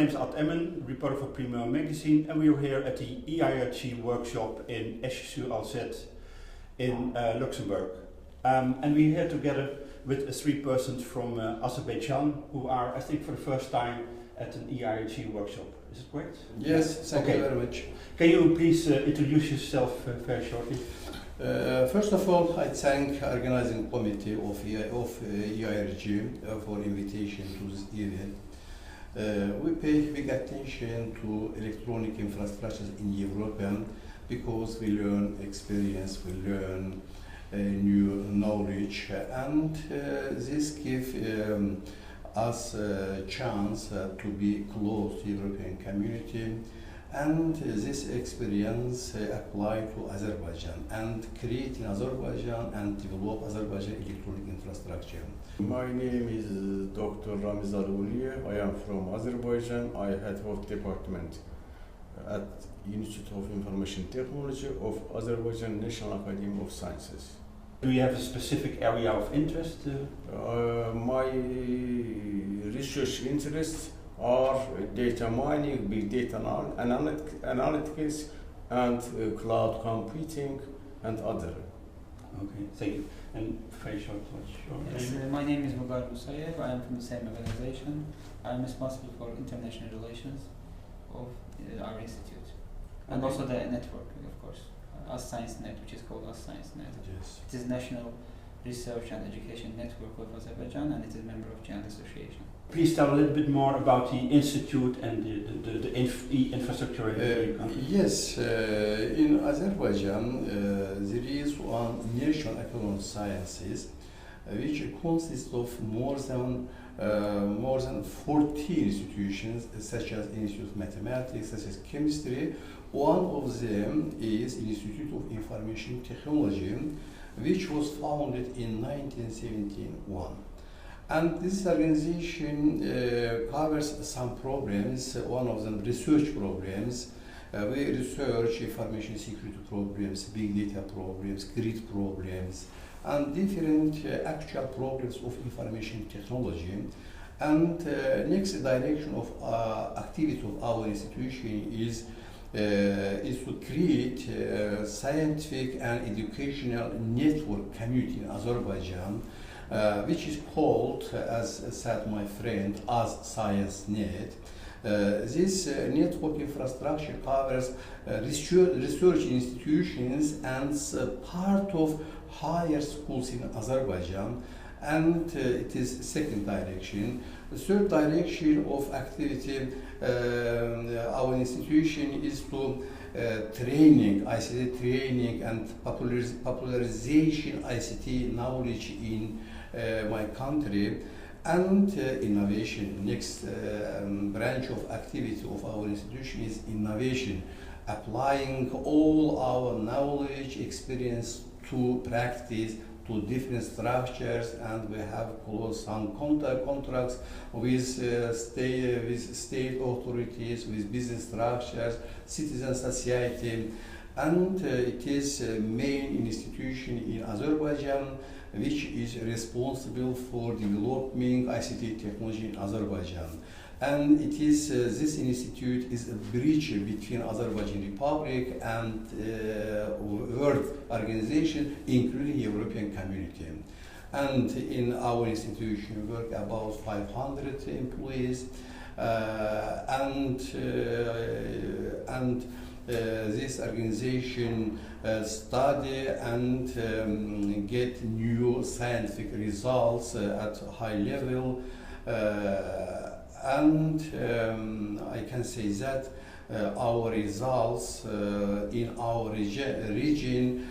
name is Ad Emmen, reporter for Primeur Magazine, and we are here at the e-IRG workshop in Esch-sur-Alzette in Luxembourg. And we're here together with three persons from Azerbaijan who are, I think, for the first time at an e-IRG workshop. Is it correct? Yes, thank you very much. Can you please introduce yourself very shortly? First of all, I thank the organizing committee of e-IRG for invitation to this event. We pay big attention to electronic infrastructures in Europe because we learn experience, we learn new knowledge, and this gives us a chance to be close to European community. And this experience applied to Azerbaijan and create in Azerbaijan and develop Azerbaijan electronic infrastructure. My name is Dr. Ramiz Aliguliyev. I am from Azerbaijan. I head of department at Institute of Information Technology of Azerbaijan National Academy of Sciences. Do you have a specific area of interest? My research interests are data mining, big data analytics, and cloud computing, and other. Okay, thank you. And very short, what's your name? My name is Vugar Musayev. I am from the same organization. I am responsible for international relations of our institute, and also the network, of course, AzScienceNet, which is called AzScienceNet. Yes. It is National Research and Education Network of Azerbaijan, and it is a member of Giant Association. Please tell a little bit more about the institute and the infrastructure in the country. Yes, in Azerbaijan there is one National Academy of Sciences which consists of more than 14 institutions, such as Institute of Mathematics, such as Chemistry. One of them is Institute of Information Technology, which was founded in 1971. And this organization covers some problems, one of them research programs. We research information security problems, big data problems, grid problems, and different actual problems of information technology. And next direction of activity of our institution is to create scientific and educational network community in Azerbaijan, which is called, as said my friend, AzScienceNet. This network infrastructure covers research institutions and part of higher schools in Azerbaijan, and it is second direction. The third direction of activity, our institution is to training, ICT training and popularization ICT knowledge in my country, and innovation. Next branch of activity of our institution is innovation, applying all our knowledge, experience to practice, to different structures, and we have closed some contracts with state authorities, with business structures, citizen society, and it is a main institution in Azerbaijan which is responsible for developing ICT technology in Azerbaijan. And it is this institute is a bridge between Azerbaijan Republic and world organization, including European community. And in our institution we work about 500 employees, and this organization study and get new scientific results at high level, and I can say that our results in our region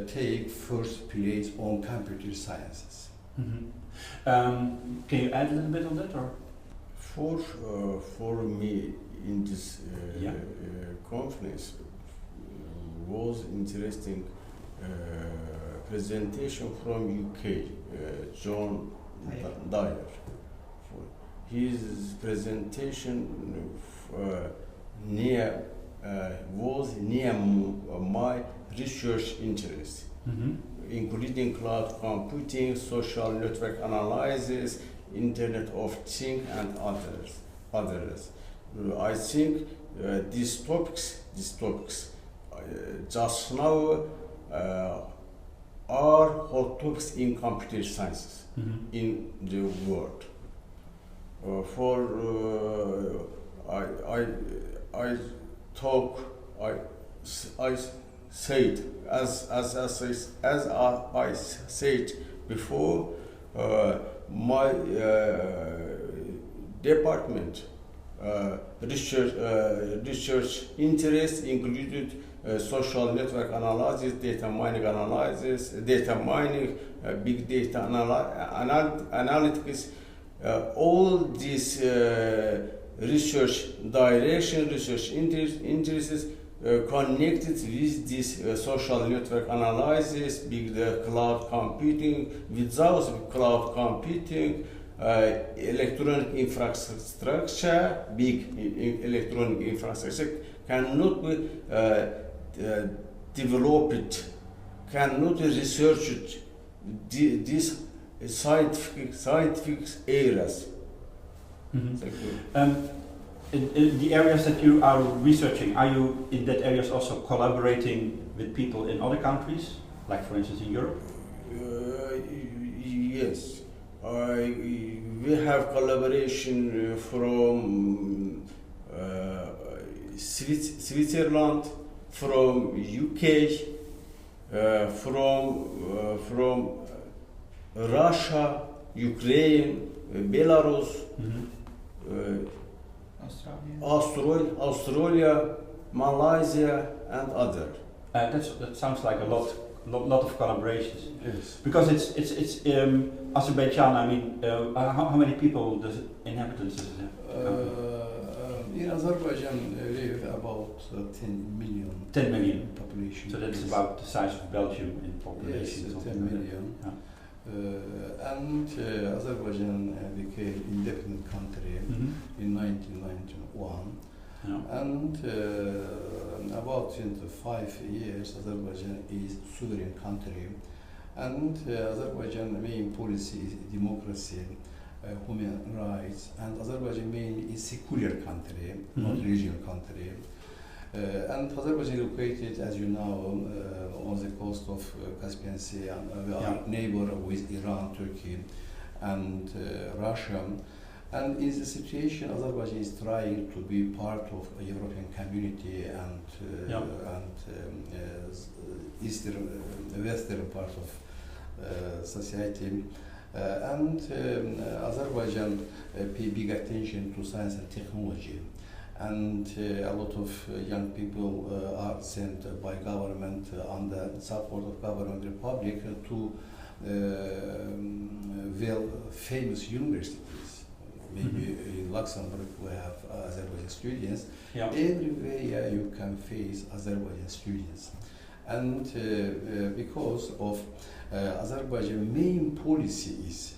take first place on computer sciences. Mm-hmm. Can you add a little bit on that, or? For me in this conference was interesting presentation from UK, John Dyer. His presentation was near my research interest, including cloud computing, social network analysis, Internet of Things, and others. I think these topics just now are hot topics in computer sciences in the world. I said as I said before, my department research interests included social network analysis, data mining analysis, data mining, big data analytics. All these research direction, research interests connected with this social network analysis, big cloud computing. Without cloud computing, electronic infrastructure, big electronic infrastructure cannot be developed, cannot be researched. These scientific areas. In the areas that you are researching, are you in that areas also collaborating with people in other countries, like for instance in Europe? Yes, we have collaboration from Switzerland, from UK, from Russia, Ukraine, Belarus, Australia, Malaysia, and other. That sounds like a lot of collaborations. Yes. Because it's Azerbaijan. I mean, how many people does inhabitants does it have? In Azerbaijan, live about 10 million. 10 million population. So that's about the size of Belgium in population. Yes, 10 million. Yeah. And Azerbaijan became independent country in 1991. Yeah. And about 25 years, Azerbaijan is sovereign country. And Azerbaijan main policy is democracy, human rights, and Azerbaijan main is secular country, not regional country. And Azerbaijan is located, as you know, on the coast of Caspian Sea. We are neighbor with Iran, Turkey, and Russia. And in the situation, Azerbaijan is trying to be part of a European community and western part of society. Azerbaijan pay big attention to science and technology. And a lot of young people are sent by government under support of government republic to famous universities. Maybe in Luxembourg we have Azerbaijan students. Yeah. Everywhere you can face Azerbaijan students. And because of Azerbaijan main policy is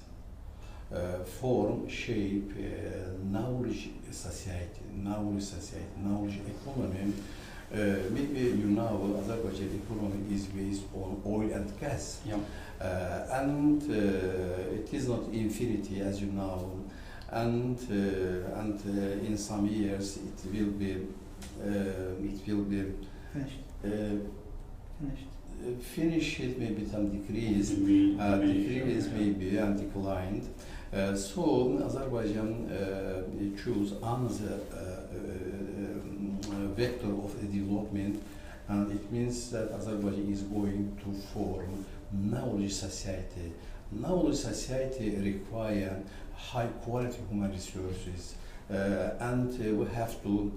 form, shape, knowledge society, knowledge economy. Maybe you know Azerbaijan economy is based on oil and gas. Yeah. And it is not infinity, as you know. And in some years it will be finished, maybe some decrease, maybe and declined. So Azerbaijan choose another vector of development, and it means that Azerbaijan is going to form knowledge society. Knowledge society require high quality human resources, and we have to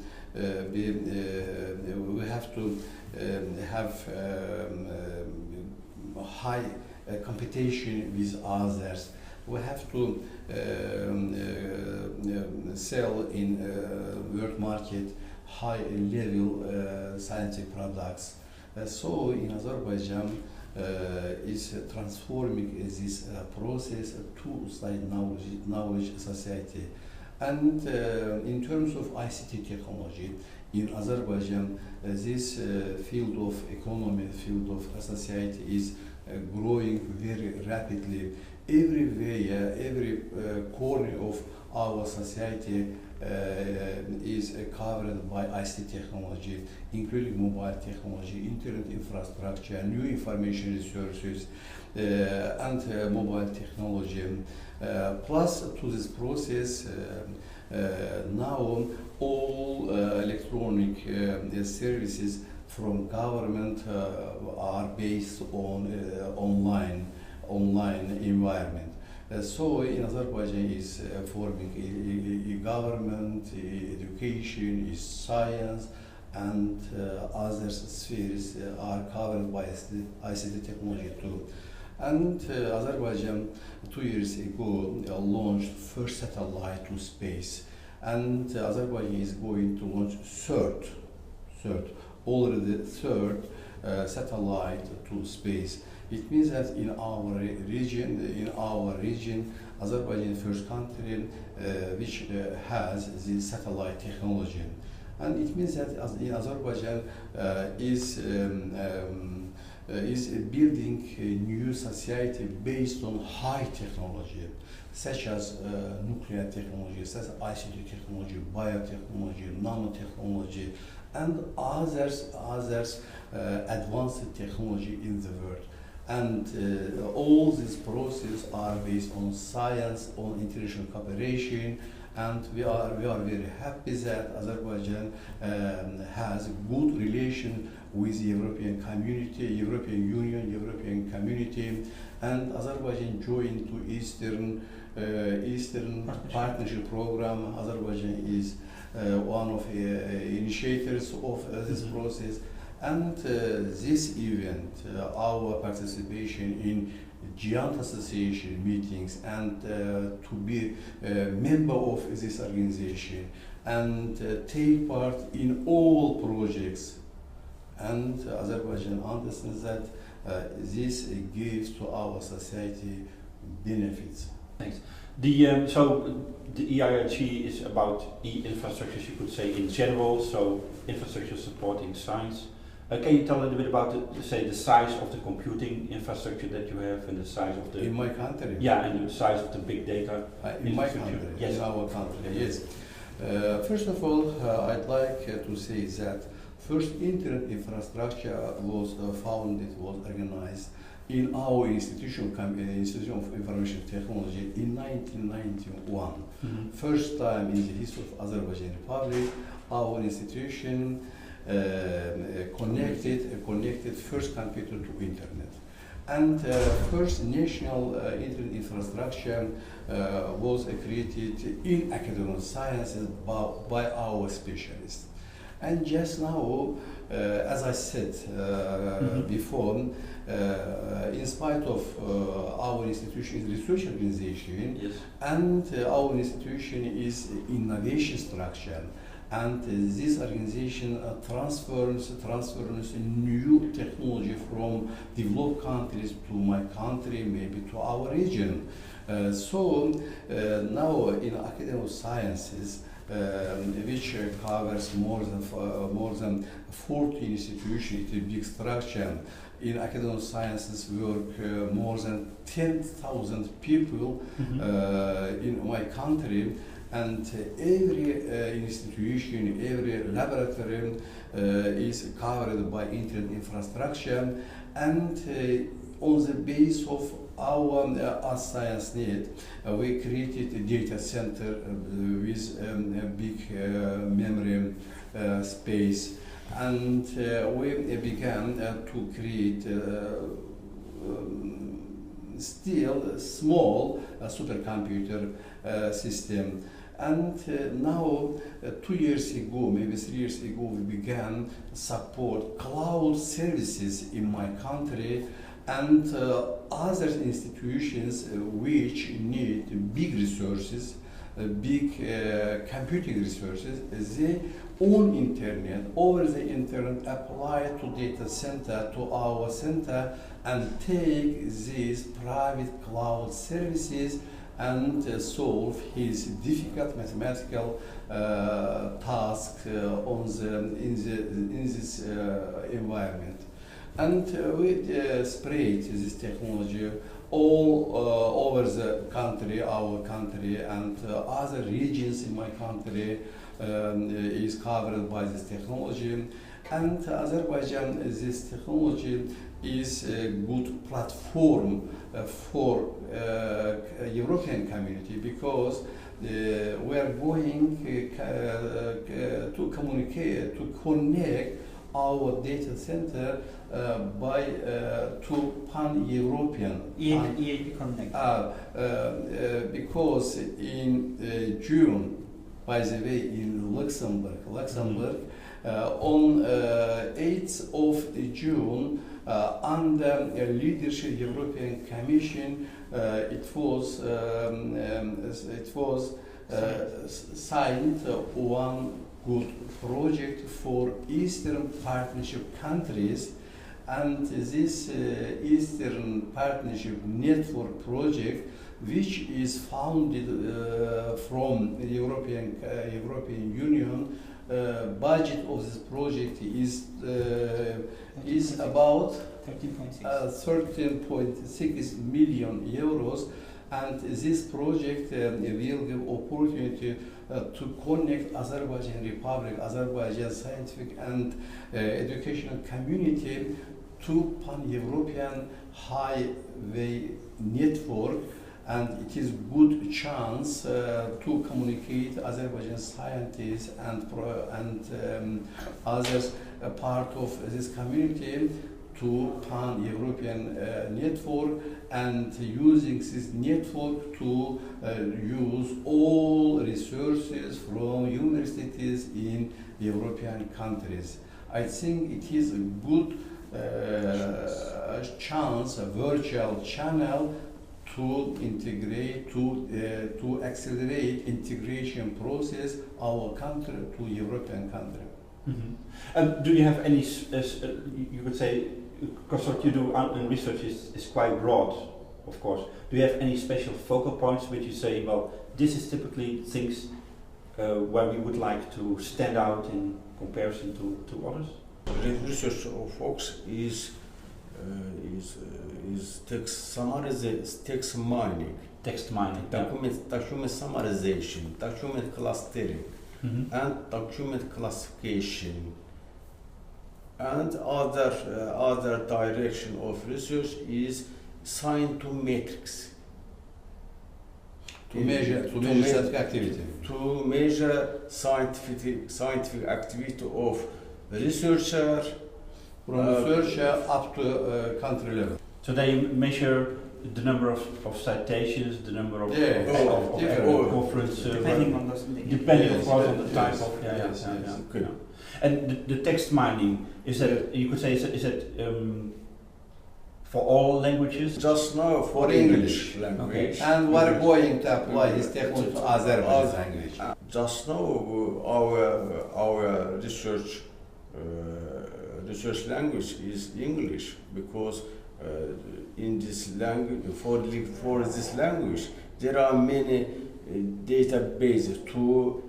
have high competition with others. We have to sell in world market high level scientific products. So in Azerbaijan is transforming this process to knowledge society. And in terms of ICT technology, in Azerbaijan, this field of economy, field of society is growing very rapidly. Everywhere, every corner of our society is covered by ICT technology, including mobile technology, internet infrastructure, new information resources, and mobile technology. Plus, to this process, now all electronic services from government are based on online environment. So in Azerbaijan is forming a government, education, is science, and other spheres are covered by ICT technology too. And Azerbaijan 2 years ago launched first satellite to space, and Azerbaijan is going to launch already third satellite to space. It means that in our region, Azerbaijan is the first country which has the satellite technology, and it means that in Azerbaijan is building a new society based on high technology, such as nuclear technology, such as ICT technology, biotechnology, nanotechnology, and others advanced technology in the world. And all these processes are based on science, on international cooperation, and we are very happy that Azerbaijan has good relation with the European community, European Union, European community, and Azerbaijan joined to Eastern Partnership Program. Azerbaijan is one of the initiators of this process. And this event, our participation in Giant Association meetings, and to be a member of this organization and take part in all projects. And Azerbaijan understands that this gives to our society benefits. Thanks. So the e-IRG is about e-infrastructures, you could say, in general, so infrastructure supporting science. Can you tell a little bit about the size of the computing infrastructure that you have and the size of the... In my country? Yeah, and the size of the big data in my country, yes. In our country, yes. First of all, I'd like to say that first internet infrastructure was founded, was organized in our Institution of Information Technology in 1991. Mm-hmm. First time in the history of Azerbaijan Republic, our institution connected first computer to internet. And first national internet infrastructure was created in academic sciences by our specialists. And just now, as I said before, in spite of our institution is a research organization, yes. And our institution is innovation structure, and this organization transfers new technology from developed countries to my country, maybe to our region. So now in academic sciences, which covers more than 40 institutions, it's a big structure. In academic sciences work more than 10,000 people in my country, and every institution, every laboratory is covered by internet infrastructure, and on the base of our AzScienceNet, we created a data center with a big memory space, and we began to create still small supercomputer system. And now, 2 years ago, maybe 3 years ago, we began support cloud services in my country, and other institutions which need big resources, big computing resources, they own internet, over the internet apply to data center, to our center, and take these private cloud services and solve his difficult mathematical task in this environment. And we spread this technology all over the country, our country, and other regions in my country is covered by this technology. And Azerbaijan, this technology is a good platform for European community, because we are going to communicate, to connect our data center by to pan-European. e-IRG Connect. Because in June, by the way, in Luxembourg, on 8th of June, under leadership European Commission, it was signed one good project for Eastern Partnership countries, and this Eastern Partnership Network project, which is founded from the European Union. Budget of this project is about 13.6 million euros, and this project will give opportunity to connect Azerbaijan Republic, Azerbaijan scientific and educational community to pan-European highway network, and it is good chance to communicate Azerbaijan scientists and others part of this community to pan-European network, and using this network to use all resources from universities in European countries. I think it is a good chance, a virtual channel to integrate, to accelerate integration process our country to European country. Mm-hmm. And do you have any, you could say, because what you do in research is quite broad, of course. Do you have any special focal points which you say, well, this is typically things where we would like to stand out in comparison to others? Research of Fox is text summarization, text mining, document summarization, document clustering, and document classification, and other direction of research is science to metrics. To measure scientific activity. To measure scientific activity of researcher, from researcher up to country level. So they measure the number of citations, the number of conferences, depending on those indicators. Depending of course on the type of Good. And the text mining, is that, you could say, is that for all languages? Just now for English language. Okay. And we're going to apply this technology to Azerbaijan language. Just now our research language is English, because in this language, for this language, there are many databases to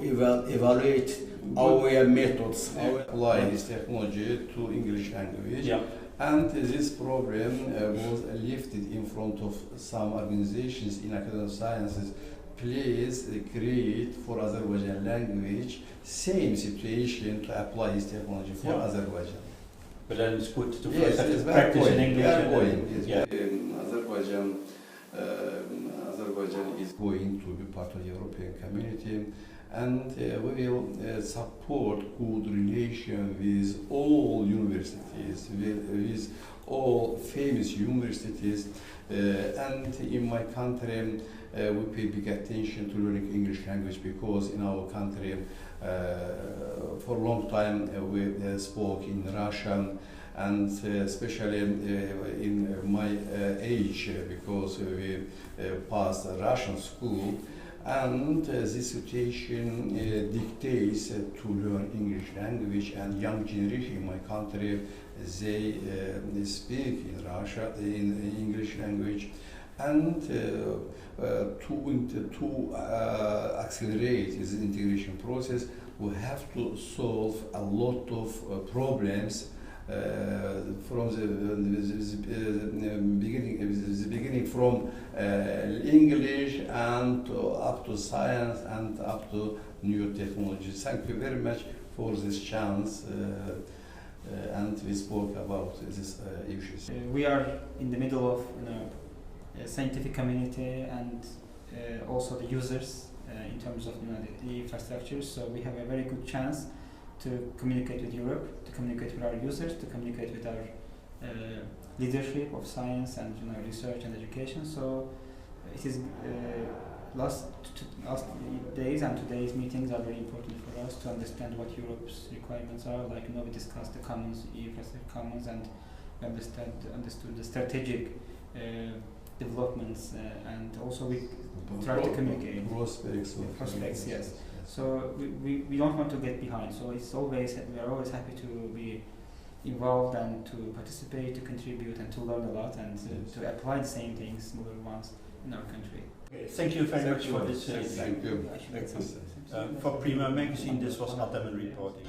evaluate our methods. Apply this technology to English language. Yeah. And this problem was lifted in front of some organizations in academic sciences. Please create for Azerbaijan language same situation to apply this technology for Azerbaijan. But then it's good to yes, practice in English. Azerbaijan is going to be part of the European community, and we will support good relation with all universities, with all famous universities, and in my country we pay big attention to learning English language, because in our country for a long time we spoke in Russian, and especially in my age, because we passed a Russian school, and this situation dictates to learn English language, and young generation in my country, they speak in Russia, in English language, and to accelerate this integration process, we have to solve a lot of problems from the beginning from English and up to science and up to new technologies. Thank you very much for this chance, and we spoke about these issues. We are in the middle of a scientific community and also the users in terms of the infrastructure. So we have a very good chance to communicate with Europe, to communicate with our users, to communicate with our leadership of science and research and education. So it is last days and today's meetings are very important for us to understand what Europe's requirements are. Like we discussed the commons, infrastructure commons, and we understood the strategic developments, and also we try to communicate prospects. Yes. So we don't want to get behind. So it's always we are always happy to be involved and to participate, to contribute, and to learn a lot, and to apply the same things more than once in our country. Okay, thank you very much for this. Thank you. For Primeur Magazine, this was Adem reporting.